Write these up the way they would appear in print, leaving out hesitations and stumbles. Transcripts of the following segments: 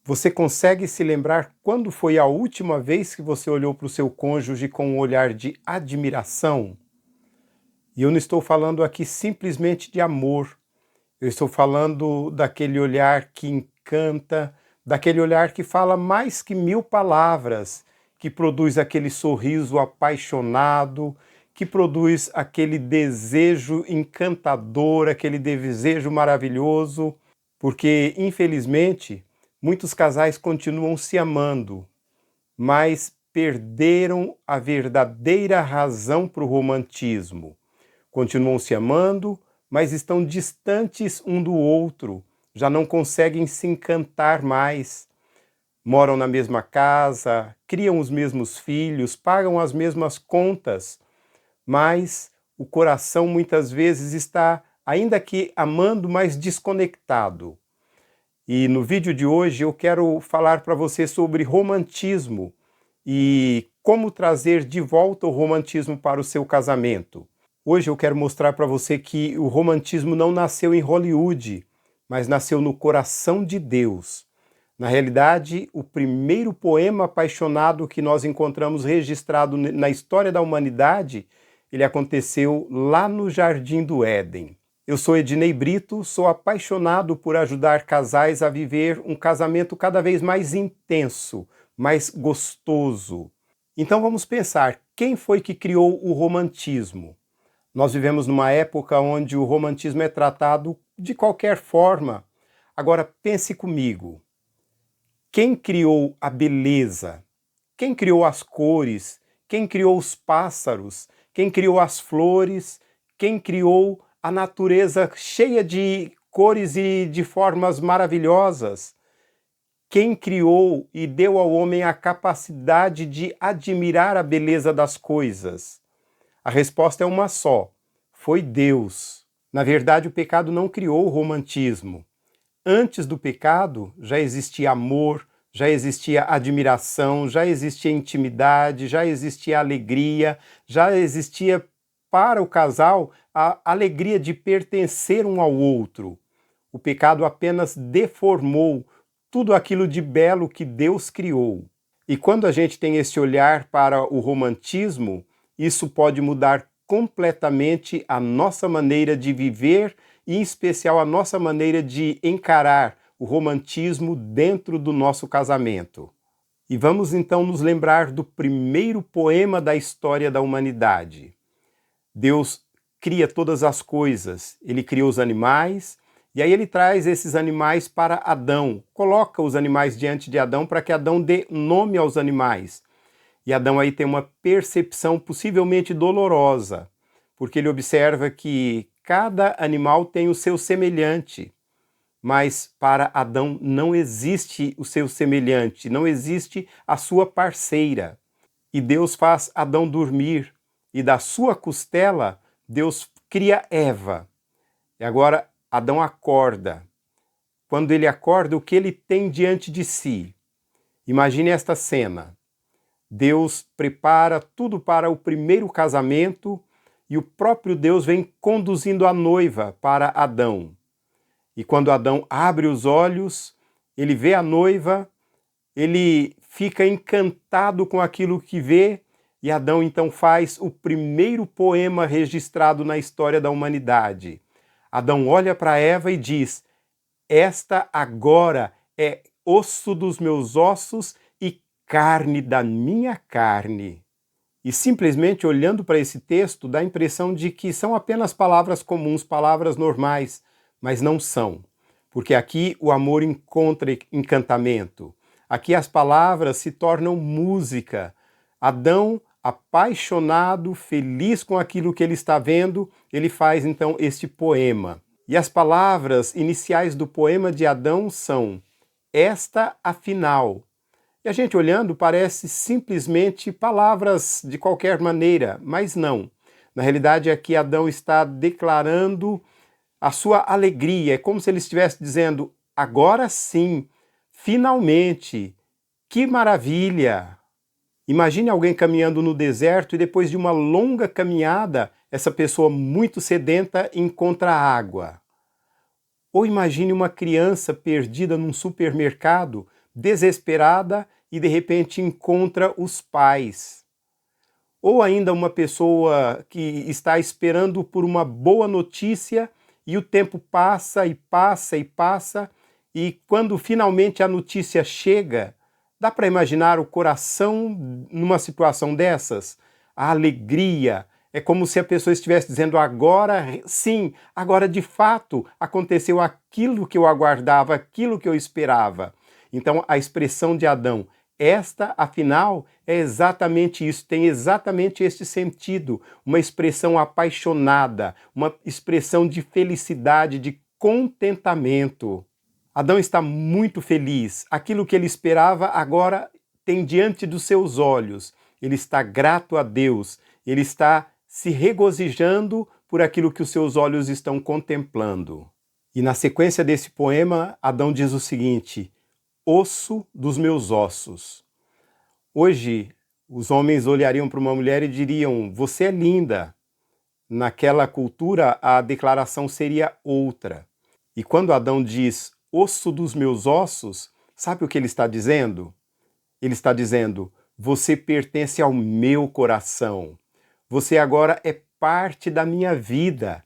Você consegue se lembrar quando foi a última vez que você olhou para o seu cônjuge com um olhar de admiração? E eu não estou falando aqui simplesmente de amor. Eu estou falando daquele olhar que encanta, daquele olhar que fala mais que 1000 palavras, que produz aquele sorriso apaixonado, que produz aquele desejo encantador, aquele desejo maravilhoso, porque, infelizmente, muitos casais continuam se amando, mas perderam a verdadeira razão para o romantismo. Continuam se amando, mas estão distantes um do outro, já não conseguem se encantar mais. Moram na mesma casa, criam os mesmos filhos, pagam as mesmas contas, mas o coração muitas vezes está, ainda que amando, mas desconectado. E no vídeo de hoje eu quero falar para você sobre romantismo e como trazer de volta o romantismo para o seu casamento. Hoje eu quero mostrar para você que o romantismo não nasceu em Hollywood, mas nasceu no coração de Deus. Na realidade, o primeiro poema apaixonado que nós encontramos registrado na história da humanidade, ele aconteceu lá no Jardim do Éden. Eu sou Ednei Brito, sou apaixonado por ajudar casais a viver um casamento cada vez mais intenso, mais gostoso. Então vamos pensar, quem foi que criou o romantismo? Nós vivemos numa época onde o romantismo é tratado de qualquer forma. Agora pense comigo, quem criou a beleza? Quem criou as cores? Quem criou os pássaros? Quem criou as flores? Quem criou a natureza cheia de cores e de formas maravilhosas? Quem criou e deu ao homem a capacidade de admirar a beleza das coisas? A resposta é uma só: foi Deus. Na verdade, o pecado não criou o romantismo. Antes do pecado, já existia amor, já existia admiração, já existia intimidade, já existia alegria, já existia para o casal a alegria de pertencer um ao outro. O pecado apenas deformou tudo aquilo de belo que Deus criou. E quando a gente tem esse olhar para o romantismo, isso pode mudar completamente a nossa maneira de viver e, em especial, a nossa maneira de encarar o romantismo dentro do nosso casamento. E vamos então nos lembrar do primeiro poema da história da humanidade. Deus cria todas as coisas, ele criou os animais, e aí ele traz esses animais para Adão, coloca os animais diante de Adão para que Adão dê nome aos animais. E Adão aí tem uma percepção possivelmente dolorosa, porque ele observa que cada animal tem o seu semelhante, mas para Adão não existe o seu semelhante, não existe a sua parceira. E Deus faz Adão dormir, e da sua costela Deus cria Eva. E agora Adão acorda. Quando ele acorda, o que ele tem diante de si? Imagine esta cena. Deus prepara tudo para o primeiro casamento e o próprio Deus vem conduzindo a noiva para Adão. E quando Adão abre os olhos, ele vê a noiva, ele fica encantado com aquilo que vê, e Adão então faz o primeiro poema registrado na história da humanidade. Adão olha para Eva e diz: esta agora é osso dos meus ossos e carne da minha carne. E simplesmente olhando para esse texto, dá a impressão de que são apenas palavras comuns, palavras normais, mas não são. Porque aqui o amor encontra encantamento. Aqui as palavras se tornam música. Adão, apaixonado, feliz com aquilo que ele está vendo, ele faz então este poema. E as palavras iniciais do poema de Adão são: esta afinal. E a gente olhando parece simplesmente palavras de qualquer maneira, mas não. Na realidade é que Adão está declarando a sua alegria, é como se ele estivesse dizendo: agora sim, finalmente, que maravilha! Imagine alguém caminhando no deserto e depois de uma longa caminhada, essa pessoa muito sedenta encontra água. Ou imagine uma criança perdida num supermercado, desesperada e de repente encontra os pais. Ou ainda uma pessoa que está esperando por uma boa notícia e o tempo passa e passa e passa, e quando finalmente a notícia chega, dá para imaginar o coração numa situação dessas? A alegria, é como se a pessoa estivesse dizendo: agora sim, agora de fato aconteceu aquilo que eu aguardava, aquilo que eu esperava. Então a expressão de Adão, esta, afinal, é exatamente isso, tem exatamente este sentido, uma expressão apaixonada, uma expressão de felicidade, de contentamento. Adão está muito feliz, aquilo que ele esperava agora tem diante dos seus olhos. Ele está grato a Deus, ele está se regozijando por aquilo que os seus olhos estão contemplando. E na sequência desse poema, Adão diz o seguinte: osso dos meus ossos. Hoje, os homens olhariam para uma mulher e diriam: você é linda. Naquela cultura, a declaração seria outra. E quando Adão diz osso dos meus ossos, sabe o que ele está dizendo? Ele está dizendo: você pertence ao meu coração. Você agora é parte da minha vida.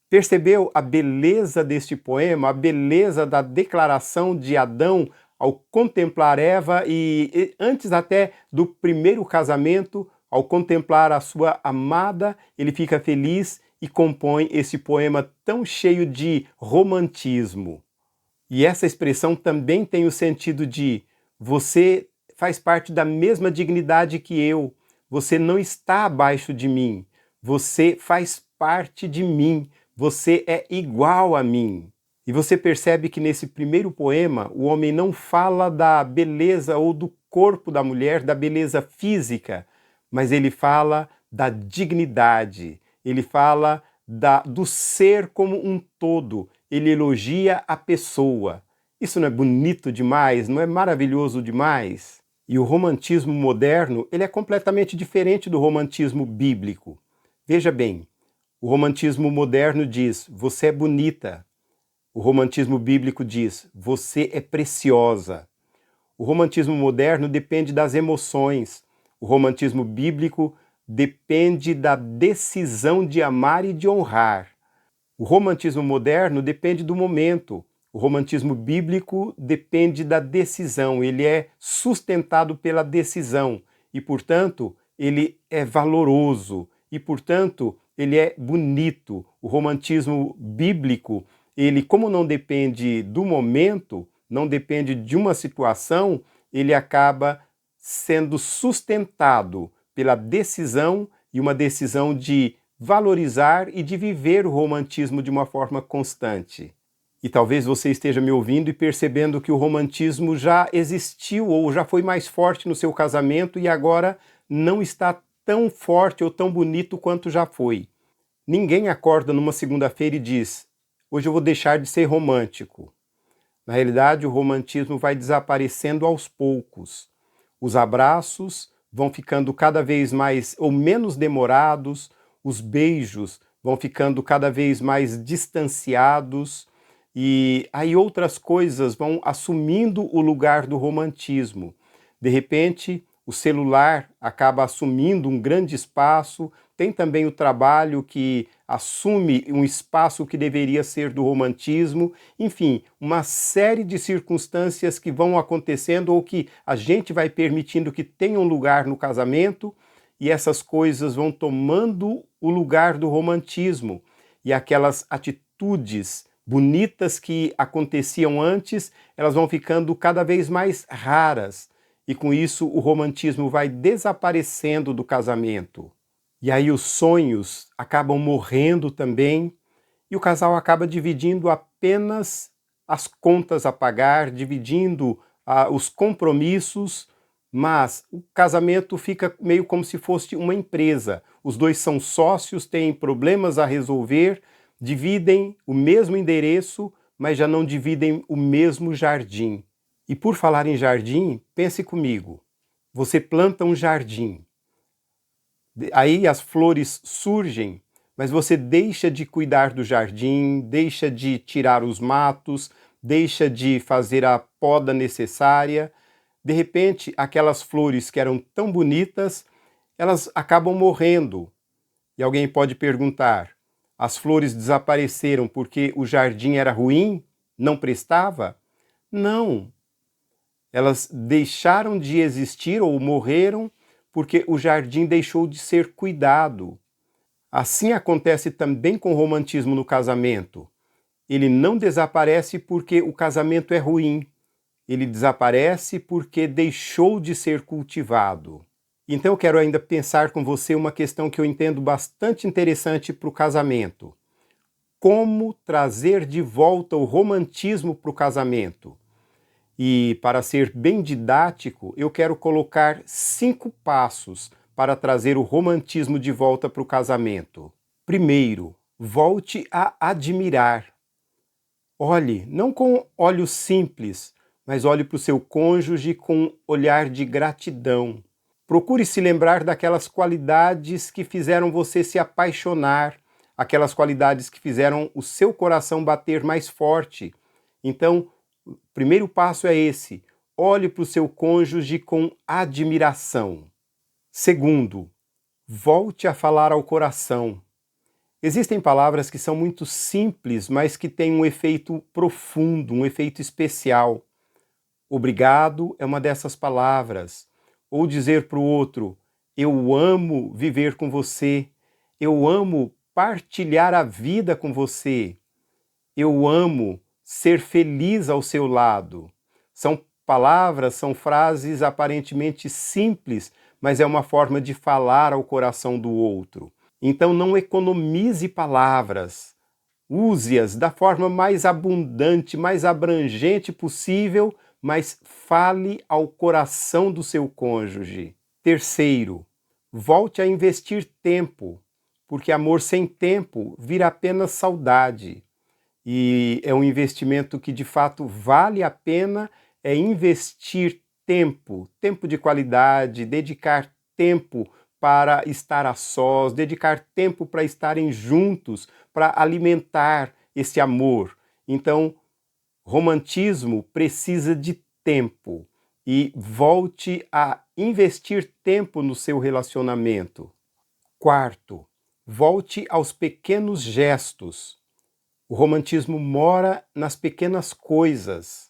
Percebeu a beleza deste poema, a beleza da declaração de Adão ao contemplar Eva e antes até do primeiro casamento, ao contemplar a sua amada, ele fica feliz e compõe esse poema tão cheio de romantismo. E essa expressão também tem o sentido de: você faz parte da mesma dignidade que eu, você não está abaixo de mim, você faz parte de mim, você é igual a mim. E você percebe que nesse primeiro poema o homem não fala da beleza ou do corpo da mulher, da beleza física, mas ele fala da dignidade, ele fala do ser como um todo, ele elogia a pessoa. Isso não é bonito demais? Não é maravilhoso demais? E o romantismo moderno, ele é completamente diferente do romantismo bíblico. Veja bem, o romantismo moderno diz: você é bonita. O romantismo bíblico diz: você é preciosa. O romantismo moderno depende das emoções. O romantismo bíblico depende da decisão de amar e de honrar. O romantismo moderno depende do momento. O romantismo bíblico depende da decisão. Ele é sustentado pela decisão e, portanto, ele é valoroso e, portanto, ele é bonito. O romantismo bíblico, ele, como não depende do momento, não depende de uma situação, ele acaba sendo sustentado pela decisão e uma decisão de valorizar e de viver o romantismo de uma forma constante. E talvez você esteja me ouvindo e percebendo que o romantismo já existiu ou já foi mais forte no seu casamento e agora não está tão forte ou tão bonito quanto já foi. Ninguém acorda numa segunda-feira e diz: hoje eu vou deixar de ser romântico. Na realidade, o romantismo vai desaparecendo aos poucos. Os abraços vão ficando cada vez mais ou menos demorados, os beijos vão ficando cada vez mais distanciados e aí outras coisas vão assumindo o lugar do romantismo. De repente, o celular acaba assumindo um grande espaço, tem também o trabalho que assume um espaço que deveria ser do romantismo, enfim, uma série de circunstâncias que vão acontecendo ou que a gente vai permitindo que tenham lugar no casamento, e essas coisas vão tomando o lugar do romantismo, e aquelas atitudes bonitas que aconteciam antes, elas vão ficando cada vez mais raras, e com isso o romantismo vai desaparecendo do casamento. E aí os sonhos acabam morrendo também, e o casal acaba dividindo apenas as contas a pagar, dividindo os compromissos, mas o casamento fica meio como se fosse uma empresa. Os dois são sócios, têm problemas a resolver, dividem o mesmo endereço, mas já não dividem o mesmo jardim. E por falar em jardim, pense comigo. Você planta um jardim. Aí as flores surgem, mas você deixa de cuidar do jardim, deixa de tirar os matos, deixa de fazer a poda necessária. De repente, aquelas flores que eram tão bonitas, elas acabam morrendo. E alguém pode perguntar: as flores desapareceram porque o jardim era ruim? Não prestava? Não. Elas deixaram de existir ou morreram porque o jardim deixou de ser cuidado. Assim acontece também com o romantismo no casamento. Ele não desaparece porque o casamento é ruim. Ele desaparece porque deixou de ser cultivado. Então eu quero ainda pensar com você uma questão que eu entendo bastante interessante para o casamento. Como trazer de volta o romantismo para o casamento? E para ser bem didático, eu quero colocar 5 passos para trazer o romantismo de volta para o casamento. Primeiro, volte a admirar. Olhe, não com olhos simples, mas olhe para o seu cônjuge com um olhar de gratidão. Procure se lembrar daquelas qualidades que fizeram você se apaixonar, aquelas qualidades que fizeram o seu coração bater mais forte. Então, o primeiro passo é esse: olhe para o seu cônjuge com admiração. Segundo, volte a falar ao coração. Existem palavras que são muito simples, mas que têm um efeito profundo, um efeito especial. Obrigado é uma dessas palavras. Ou dizer para o outro: eu amo viver com você, eu amo partilhar a vida com você, eu amo ser feliz ao seu lado. São palavras, são frases aparentemente simples, mas é uma forma de falar ao coração do outro. Então não economize palavras, use-as da forma mais abundante, mais abrangente possível, mas fale ao coração do seu cônjuge. Terceiro, volte a investir tempo, porque amor sem tempo vira apenas saudade. E é um investimento que de fato vale a pena, é investir tempo, tempo de qualidade, dedicar tempo para estar a sós, dedicar tempo para estarem juntos, para alimentar esse amor. Então, romantismo precisa de tempo e volte a investir tempo no seu relacionamento. Quarto, volte aos pequenos gestos. O romantismo mora nas pequenas coisas.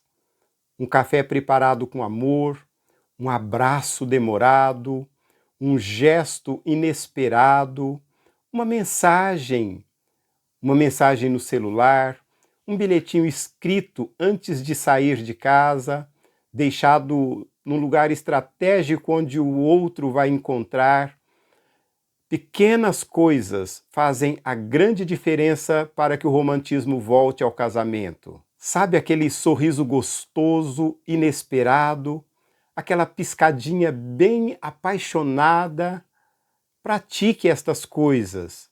Um café preparado com amor, um abraço demorado, um gesto inesperado, uma mensagem no celular, um bilhetinho escrito antes de sair de casa, deixado num lugar estratégico onde o outro vai encontrar. Pequenas coisas fazem a grande diferença para que o romantismo volte ao casamento. Sabe aquele sorriso gostoso, inesperado, aquela piscadinha bem apaixonada? Pratique estas coisas.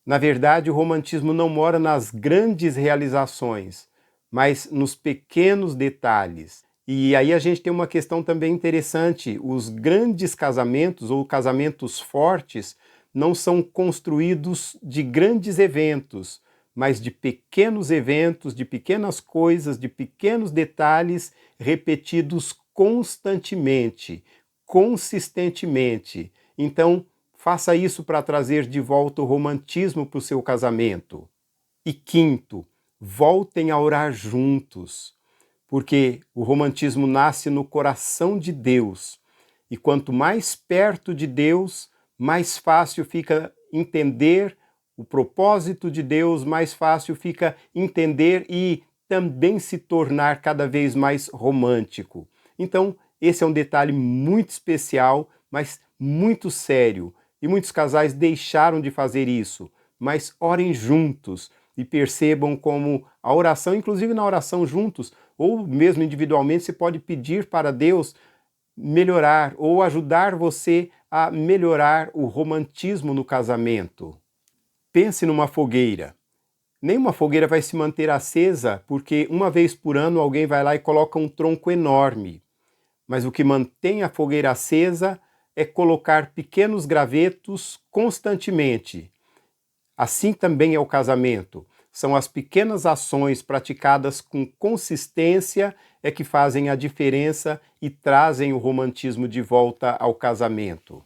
Na verdade, o romantismo não mora nas grandes realizações, mas nos pequenos detalhes. E aí a gente tem uma questão também interessante: os grandes casamentos ou casamentos fortes não são construídos de grandes eventos, mas de pequenos eventos, de pequenas coisas, de pequenos detalhes repetidos constantemente, consistentemente. Então, faça isso para trazer de volta o romantismo para o seu casamento. E quinto, voltem a orar juntos, porque o romantismo nasce no coração de Deus. E quanto mais perto de Deus, mais fácil fica entender o propósito de Deus, mais fácil fica entender e também se tornar cada vez mais romântico. Então, esse é um detalhe muito especial, mas muito sério. E muitos casais deixaram de fazer isso, mas orem juntos e percebam como a oração, inclusive na oração juntos, ou mesmo individualmente, você pode pedir para Deus melhorar ou ajudar você a melhorar o romantismo no casamento. Pense numa fogueira. Nenhuma fogueira vai se manter acesa porque uma vez por ano alguém vai lá e coloca um tronco enorme. Mas o que mantém a fogueira acesa é colocar pequenos gravetos constantemente. Assim também é o casamento. são as pequenas ações praticadas com consistência que fazem a diferença e trazem o romantismo de volta ao casamento.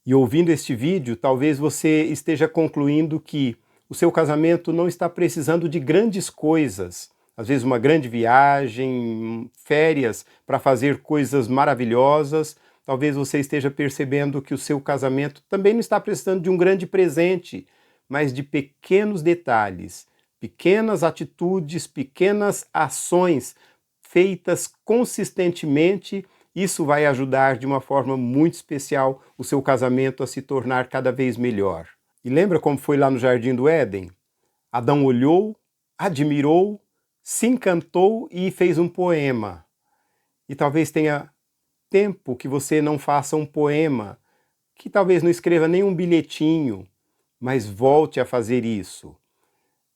E ouvindo este vídeo, talvez você esteja concluindo que o seu casamento não está precisando de grandes coisas, às vezes uma grande viagem, férias para fazer coisas maravilhosas. Talvez você esteja percebendo que o seu casamento também não está precisando de um grande presente, mas de pequenos detalhes, pequenas atitudes, pequenas ações feitas consistentemente. Isso vai ajudar de uma forma muito especial o seu casamento a se tornar cada vez melhor. E lembra como foi lá no Jardim do Éden? Adão olhou, admirou, se encantou e fez um poema. E talvez tenha tempo que você não faça um poema, que talvez não escreva nem um bilhetinho, mas volte a fazer isso.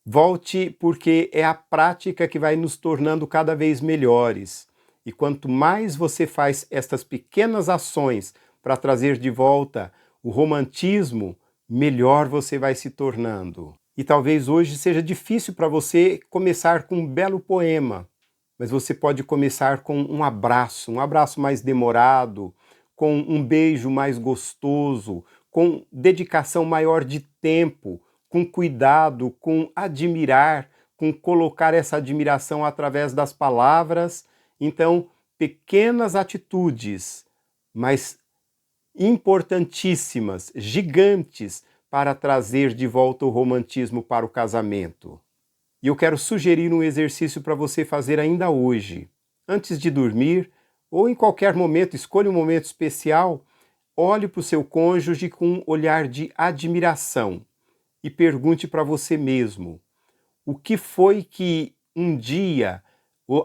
Volte, porque é a prática que vai nos tornando cada vez melhores. E quanto mais você faz estas pequenas ações para trazer de volta o romantismo, melhor você vai se tornando. E talvez hoje seja difícil para você começar com um belo poema, mas você pode começar com um abraço mais demorado, com um beijo mais gostoso, com dedicação maior de tempo, com cuidado, com admirar, com colocar essa admiração através das palavras. Então, pequenas atitudes, mas importantíssimas, gigantes, para trazer de volta o romantismo para o casamento. E eu quero sugerir um exercício para você fazer ainda hoje. Antes de dormir, ou em qualquer momento, escolha um momento especial, olhe para o seu cônjuge com um olhar de admiração e pergunte para você mesmo: o que foi que um dia,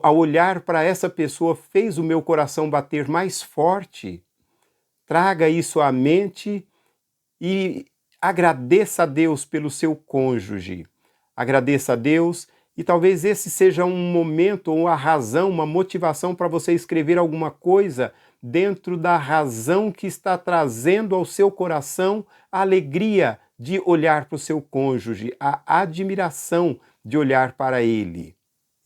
ao olhar para essa pessoa, fez o meu coração bater mais forte? Traga isso à mente e agradeça a Deus pelo seu cônjuge. Agradeça a Deus e talvez esse seja um momento ou a razão, uma motivação para você escrever alguma coisa dentro da razão que está trazendo ao seu coração a alegria de olhar para o seu cônjuge, a admiração de olhar para ele.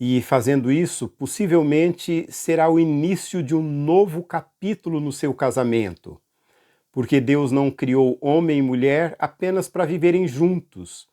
E fazendo isso, possivelmente será o início de um novo capítulo no seu casamento. Porque Deus não criou homem e mulher apenas para viverem juntos,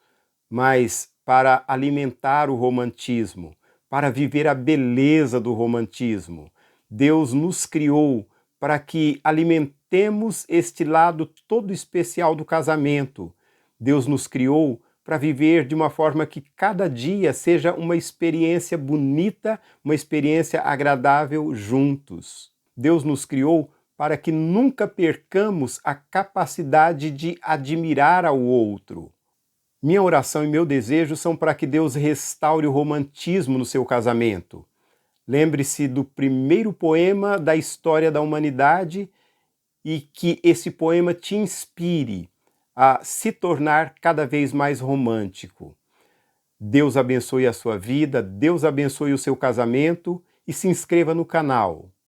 mas para alimentar o romantismo, para viver a beleza do romantismo. Deus nos criou para que alimentemos este lado todo especial do casamento. Deus nos criou para viver de uma forma que cada dia seja uma experiência bonita, uma experiência agradável juntos. Deus nos criou para que nunca percamos a capacidade de admirar ao outro. Minha oração e meu desejo são para que Deus restaure o romantismo no seu casamento. Lembre-se do primeiro poema da história da humanidade e que esse poema te inspire a se tornar cada vez mais romântico. Deus abençoe a sua vida, Deus abençoe o seu casamento e se inscreva no canal.